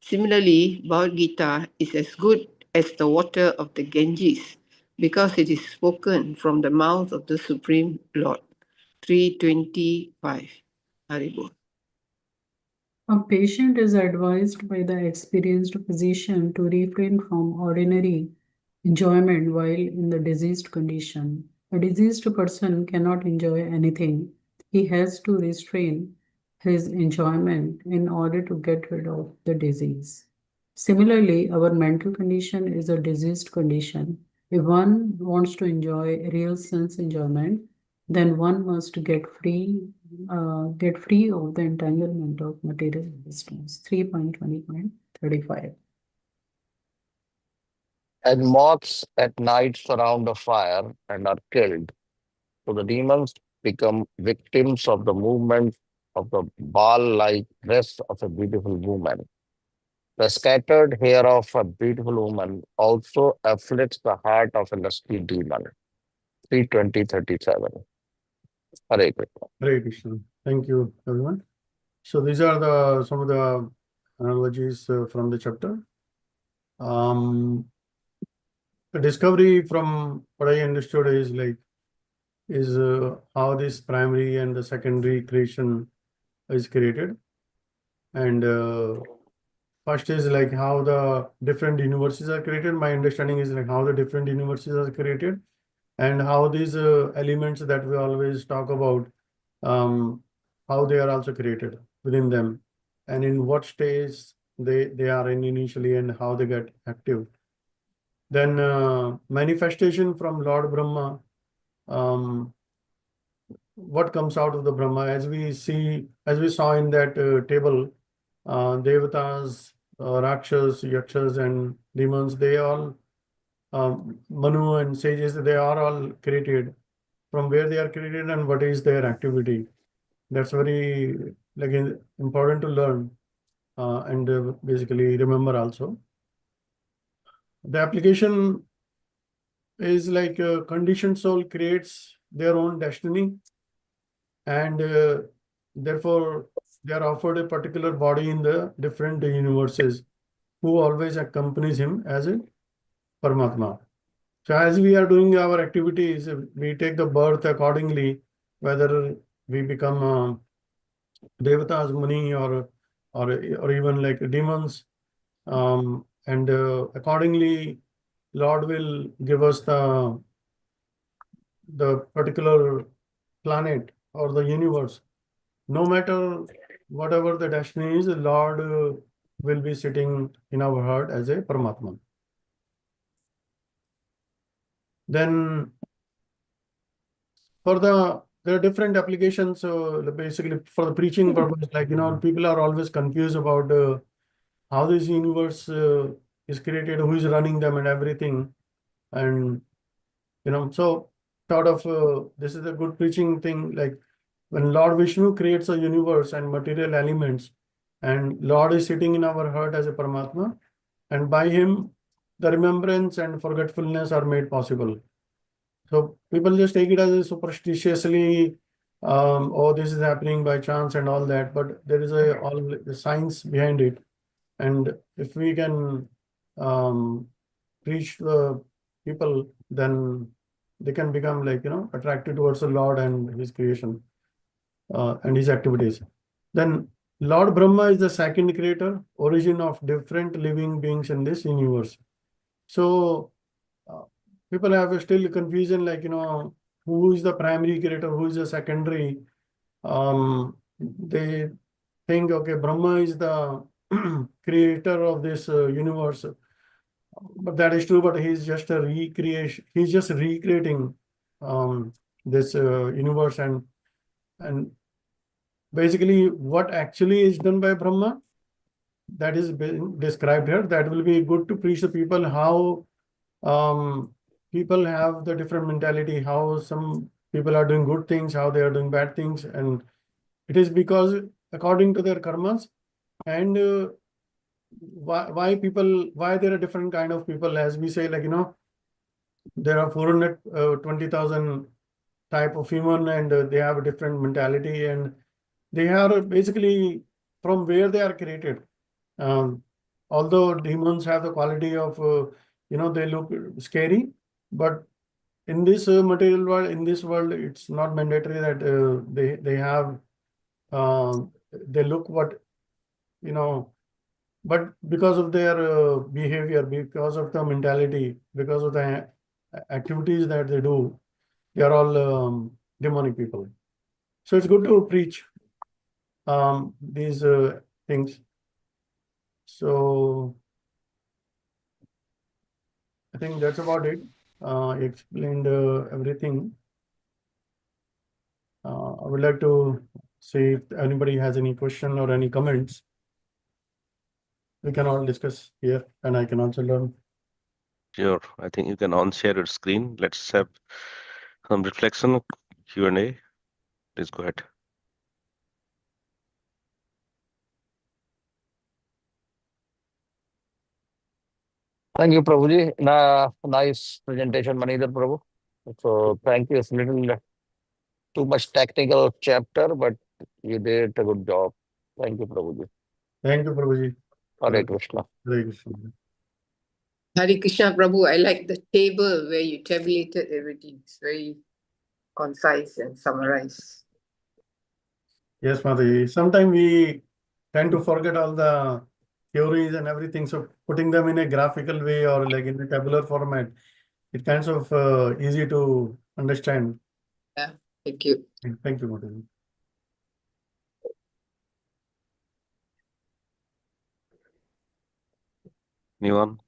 Similarly, Bhagavad Gita is as good as the water of the Ganges because it is spoken from the mouth of the Supreme Lord. 325. Haribol. A patient is advised by the experienced physician to refrain from ordinary enjoyment while in the diseased condition. A diseased person cannot enjoy anything. He has to restrain his enjoyment in order to get rid of the disease. Similarly, our mental condition is a diseased condition. If one wants to enjoy real sense enjoyment, then one must get free of the entanglement of material existence. 3.20.35. And moths at night surround a fire and are killed. So the demons become victims of the movement of the ball-like dress of a beautiful woman. The scattered hair of a beautiful woman also afflicts the heart of a lusty demon. 3:20:37. Hare Krishna. Hare Krishna. Thank you, everyone. So these are some of the analogies from the chapter. The discovery from what I understood is how this primary and the secondary creation is created, and first is like how the different universes are created. My understanding is like how the different universes are created, and how these elements that we always talk about, how they are also created within them, and in what stage they are in initially, and how they get active. Then manifestation from Lord Brahma, what comes out of the Brahma, as we saw in that table, Devatas, Rakshas, Yakshas, and demons, they all, Manu and sages, they are all created. From where they are created and what is their activity. That's very important to learn and basically remember also. The application is like a conditioned soul creates their own destiny, and therefore they are offered a particular body in the different universes who always accompanies him as a Paramatma. So as we are doing our activities, we take the birth accordingly, whether we become Devatas, Muni, or even like demons, and accordingly, Lord will give us the particular planet or the universe. No matter whatever the destiny is, the Lord will be sitting in our heart as a Paramatma. Then there are different applications. Basically, for the preaching purpose, people are always confused about how this universe is created, who is running them, and everything. And so sort of this is a good preaching thing. Like when Lord Vishnu creates a universe and material elements, and Lord is sitting in our heart as a Paramatma, and by him, the remembrance and forgetfulness are made possible. So people just take it as a superstitiously, oh, this is happening by chance and all that, but there is all the science behind it. And if we can reach the people, then they can become attracted towards the Lord and his creation and his activities. Then Lord Brahma is the second creator, origin of different living beings in this universe. So people have still confusion, who is the primary creator, who is the secondary. They think, okay, Brahma is the creator of this universe, but that is true. But he's just a recreation. He's just recreating this universe, and basically what actually is done by Brahma, that is being described here. That will be good to preach the people how people have the different mentality, how some people are doing good things, how they are doing bad things, and it is because according to their karmas, and why there are different kind of people. As we say, there are 420,000 type of human, and they have a different mentality, and they are basically from where they are created. Although demons have the quality of they look scary, but in this material world, in this world, it's not mandatory that they have they look what but because of their behavior, because of the mentality, because of the activities that they do, they are all demonic people. So it's good to preach these things. So I think that's about it. I explained everything. I would like to see if anybody has any question or any comments. We can all discuss here, and I can also learn. Sure. I think you can on-share your screen. Let's have some reflection, Q&A. Please go ahead. Thank you, Prabhuji. Nice presentation, Manidhar Prabhu. So thank you. It's a little too much technical chapter, but you did a good job. Thank you, Prabhuji. Thank you, Prabhuji. Hare Krishna. Hare Krishna. Hare Krishna, Prabhu. I like the table where you tabulated everything. It's very concise and summarized. Yes, Mataji. Sometimes we tend to forget all the theories and everything. So putting them in a graphical way or like in a tabular format, it kinds of easy to understand. Yeah, thank you. Thank you, Mataji. Anyone?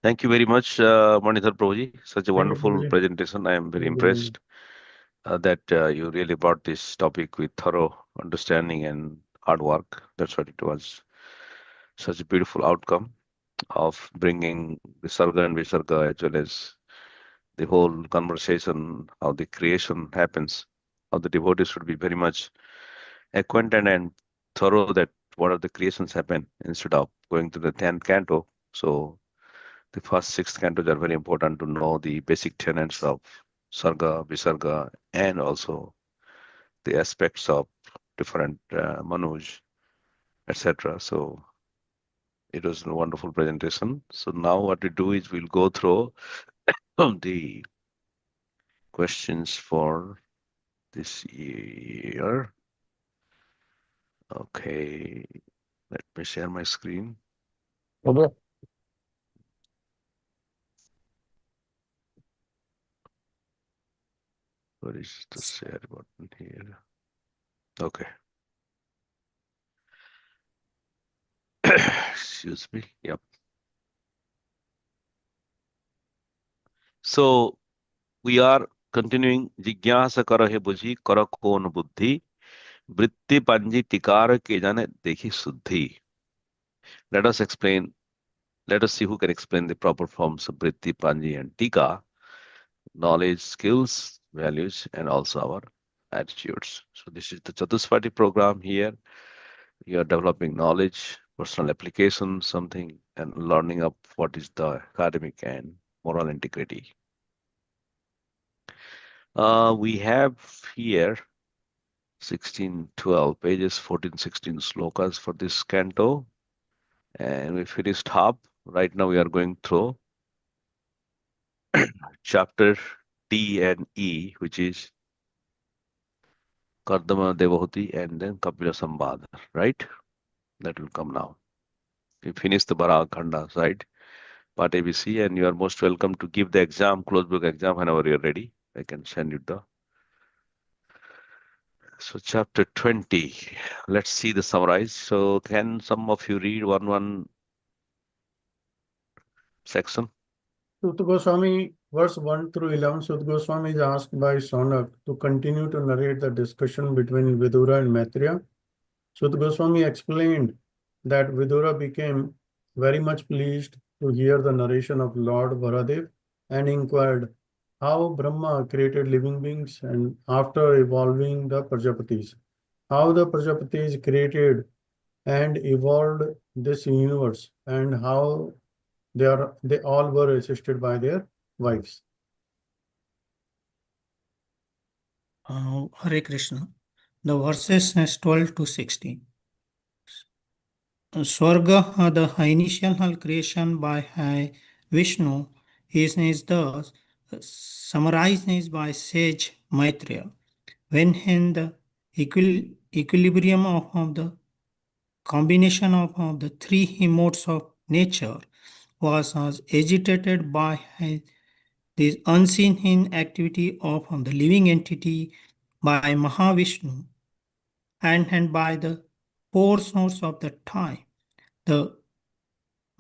Thank you very much, Manithar Prabhuji. Such a Thank you, wonderful Prabhuji. presentation. I am very Thank you, Prabhuji. impressed that you really brought this topic with thorough understanding and hard work. That's what it was. Such a beautiful outcome of bringing Visarga and Visarga as well as the whole conversation, how the creation happens, how the devotees should be very much acquainted and thorough that what are the creations happen instead of going to the 10th canto. So the first 6 cantos are very important to know the basic tenets of Sarga, Visarga, and also the aspects of different Manuj, etc. So it was a wonderful presentation. So now what we do is we'll go through the questions for this year. Okay, let me share my screen. Okay. Where is the share button here? Okay. Excuse me. Yep. So we are continuing जिज्ञासा कर हे बुझी कर कौन बुद्धि वृत्ति पंजी टिकार के जाने देखी शुद्धि. Let us explain. Let us see who can explain the proper forms of vritti, panji, and tika, knowledge, skills, values, and also our attitudes. So this is the Chatuspati program here. You are developing knowledge, personal application, something, and learning up what is the academic and moral integrity. We have here 16-12 pages, 14-16 slokas for this canto. And we finished half. Right now we are going through chapter T and E, which is Kardama Devahuti and then Kapila Sambad, right? That will come now. We finished the Barag Khanda side, part ABC, and you are most welcome to give the exam, closed book exam, whenever you're ready. I can send you the. So chapter 20. Let's see the summarize. So can some of you read one section? Sutta Goswami, verse 1 through 11, Sutta Goswami is asked by Sonak to continue to narrate the discussion between Vidura and Maitreya. Sutta Goswami explained that Vidura became very much pleased to hear the narration of Lord Varadev and inquired how Brahma created living beings and after evolving the Prajapatis, how the Prajapatis created and evolved this universe and how they all were assisted by their wives. Hare Krishna. The verses is 12 to 16. Swarga, the initial creation by Vishnu, is thus summarized by sage Maitreya. When in the equilibrium of the combination of the three modes of nature was agitated by this unseen activity of the living entity by Mahavishnu and by the four sources of the time. The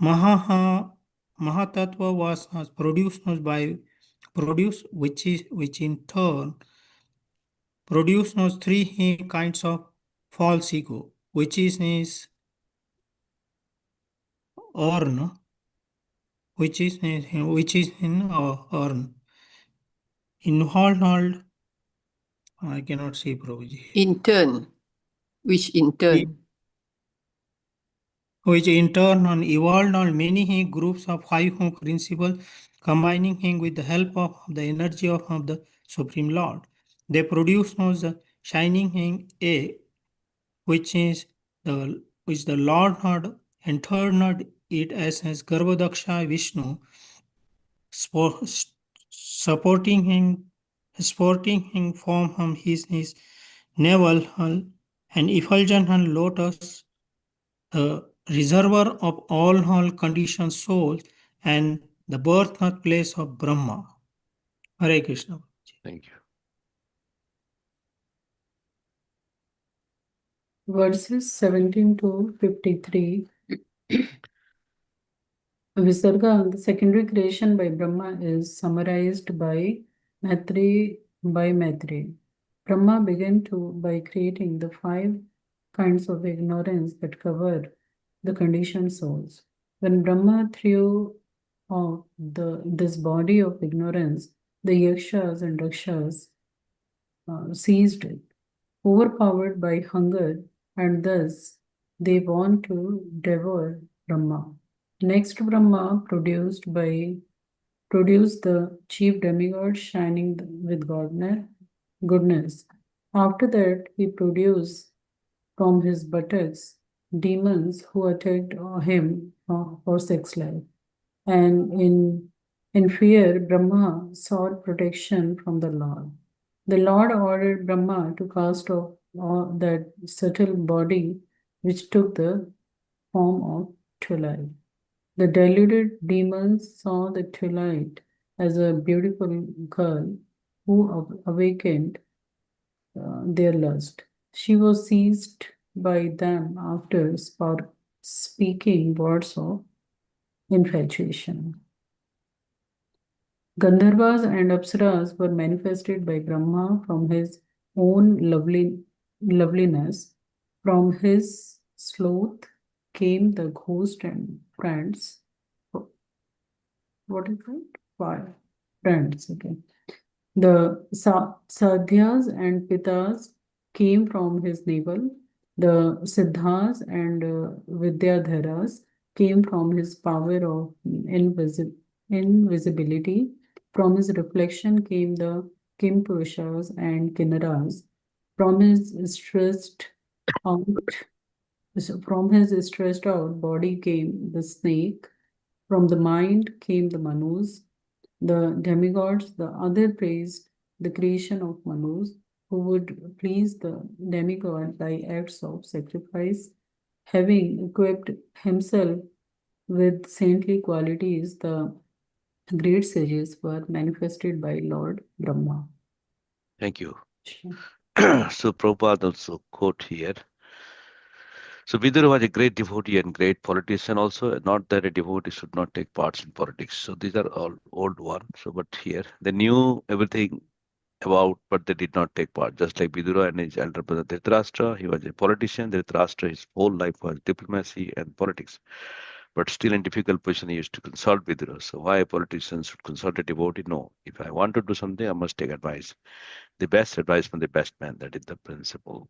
Mahatattva was produced which in turn produced three kinds of false ego, which is Orn, which is in Orn. Involved, I cannot see Prabhuji. In turn, which in turn, Which in turn evolved on many groups of five principles, combining him with the help of the energy of the Supreme Lord. They produce the shining A, which the Lord had entered it as Garbhadaksha Vishnu, supporting him from his navel and effulgent lotus, the reservoir of all conditioned souls and the birthplace of Brahma. Hare Krishna. Thank you. Verses 17 to 53. Visarga, the secondary creation by Brahma, is summarized by Maitreya. Brahma began by creating the 5 kinds of ignorance that cover the conditioned souls. When Brahma threw off this body of ignorance, the yakshas and rakshas seized it, overpowered by hunger, and thus they want to devour Brahma. Next, Brahma produced the chief demigod shining with goodness. After that, he produced from his buttocks demons who attacked him for sex life. And in fear, Brahma sought protection from the Lord. The Lord ordered Brahma to cast off that subtle body which took the form of twilight. The deluded demons saw the twilight as a beautiful girl who awakened their lust. She was seized by them after speaking words of infatuation. Gandharvas and Apsaras were manifested by Brahma from his own loveliness. From his sloth came the ghost and friends. What is it? Fire. Friends, okay. The Sadhyas and Pitas came from his navel. The Siddhas and Vidyadharas came from his power of invisibility. From his reflection came the Kimpurushas and Kinnaras. From his out, from his stressed out body came the snake. From the mind came the Manus. The demigods, the other praised the creation of Manus, who would please the demigod by acts of sacrifice. Having equipped himself with saintly qualities, the great sages were manifested by Lord Brahma. Thank you. So Prabhupada also quote here. So Vidura was a great devotee and great politician also. Not that a devotee should not take parts in politics. So these are all old ones. So but here they knew everything about, but they did not take part. Just like Vidura and his elder brother Dhritarashtra, he was a politician. Dhritarashtra, his whole life was diplomacy and politics. But still in difficult position, he used to consult Vidura. So why a politician should consult a devotee? No. If I want to do something, I must take advice. The best advice from the best man. That is the principle.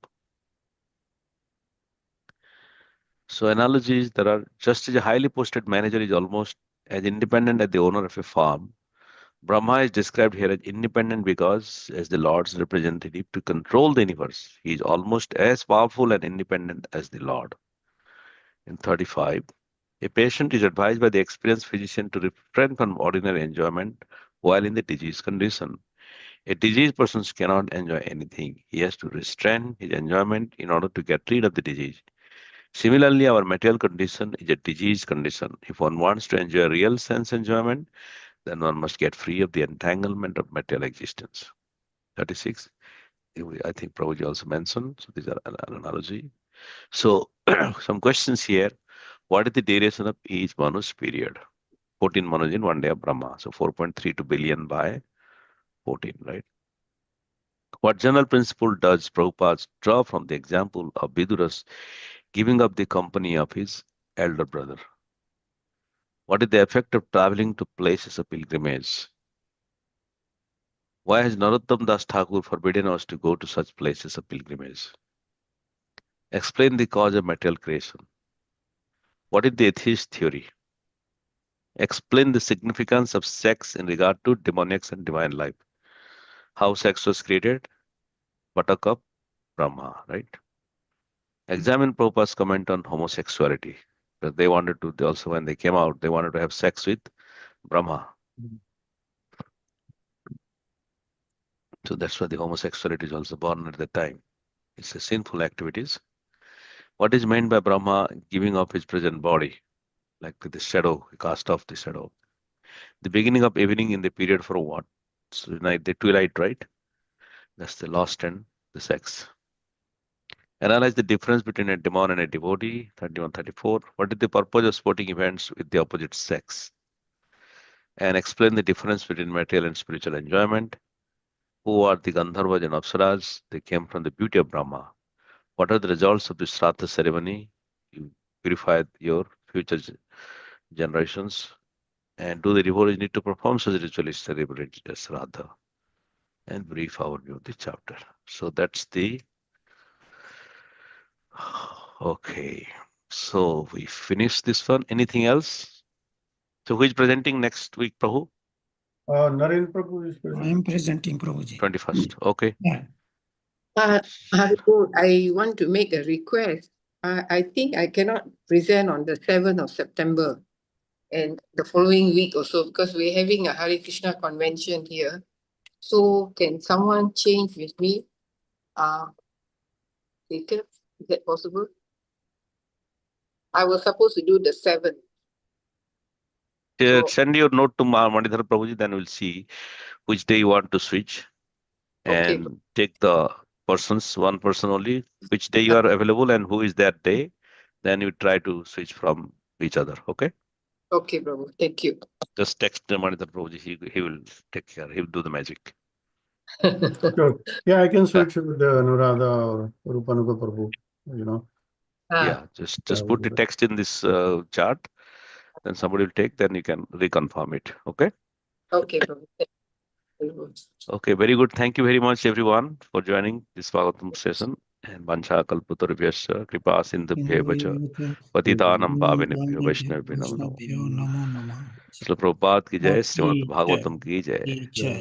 So analogies, there are just as a highly posted manager is almost as independent as the owner of a farm. Brahma is described here as independent because, as the Lord's representative to control the universe, he is almost as powerful and independent as the Lord. In 35, a patient is advised by the experienced physician to refrain from ordinary enjoyment while in the disease condition. A diseased person cannot enjoy anything. He has to restrain his enjoyment in order to get rid of the disease. Similarly, our material condition is a diseased condition. If one wants to enjoy real sense enjoyment, then one must get free of the entanglement of material existence. 36. I think Prabhuji also mentioned. So these are an analogy. So some questions here. What is the duration of each Manu's period? 14 Manus in 1 day of Brahma. So 4.32 billion by 14, right? What general principle does Prabhupada draw from the example of Vidura's giving up the company of his elder brother? What is the effect of traveling to places of pilgrimage? Why has Narottam Das Thakur forbidden us to go to such places of pilgrimage? Explain the cause of material creation. What is the atheist theory? Explain the significance of sex in regard to demoniacs and divine life. How sex was created? Buttock of Brahma, right? Examine Prabhupada's comment on homosexuality. Because they wanted to, also when they came out, they wanted to have sex with Brahma. So that's why the homosexuality is also born at that time. It's a sinful activities. What is meant by Brahma giving up his present body? Like the shadow, he cast off the shadow. The beginning of evening in the period for what? So night, the twilight, right? That's the lost and the sex. Analyze the difference between a demon and a devotee. 31-34. What is the purpose of sporting events with the opposite sex? And explain the difference between material and spiritual enjoyment. Who are the Gandharvas and Apsaras? They came from the beauty of Brahma. What are the results of the Shraddha ceremony? You purify your future generations. And do the devotees need to perform such ritually celebrated Shraddha? And brief overview of the chapter. So that's the okay. So we finished this one. Anything else? So who is presenting next week, Prabhu? Naren Prabhu is I present. am presenting, Prabhuji. 21st. Okay. Yeah. I want to make a request. I think I cannot present on the 7th of September and the following week also because we're having a Hare Krishna convention here. So can someone change with me later? Is that possible? I was supposed to do the 7th. So, Send your note to Manidhar Prabhuji, then we'll see which day you want to switch okay, and take the persons, one person only, which day you are available and who is that day. Then you try to switch from each other. Okay. okay, Prabhu. Thank you. Just text Manidhar Prabhuji. He will take care. He will do the magic. Sure. Yeah, I can switch with Anuradha or Rupanuga Prabhu, you know. Yeah, just put the text in this chart. Then somebody will take. Then you can reconfirm it. Okay. Okay, Prabhu. Thank you very much. Okay, very good. Thank you very much, everyone, for joining this Bhagavatam session. And Vancha Kalputarvyasya Kripa Sindhubhya Cha Patitanam Pavanebhyo Vaishnavabhyo Namo Namo. Namo Namah. Srila Prabhupada ki jai, Bhakti Srimad Bhagavatam ki jai. jai.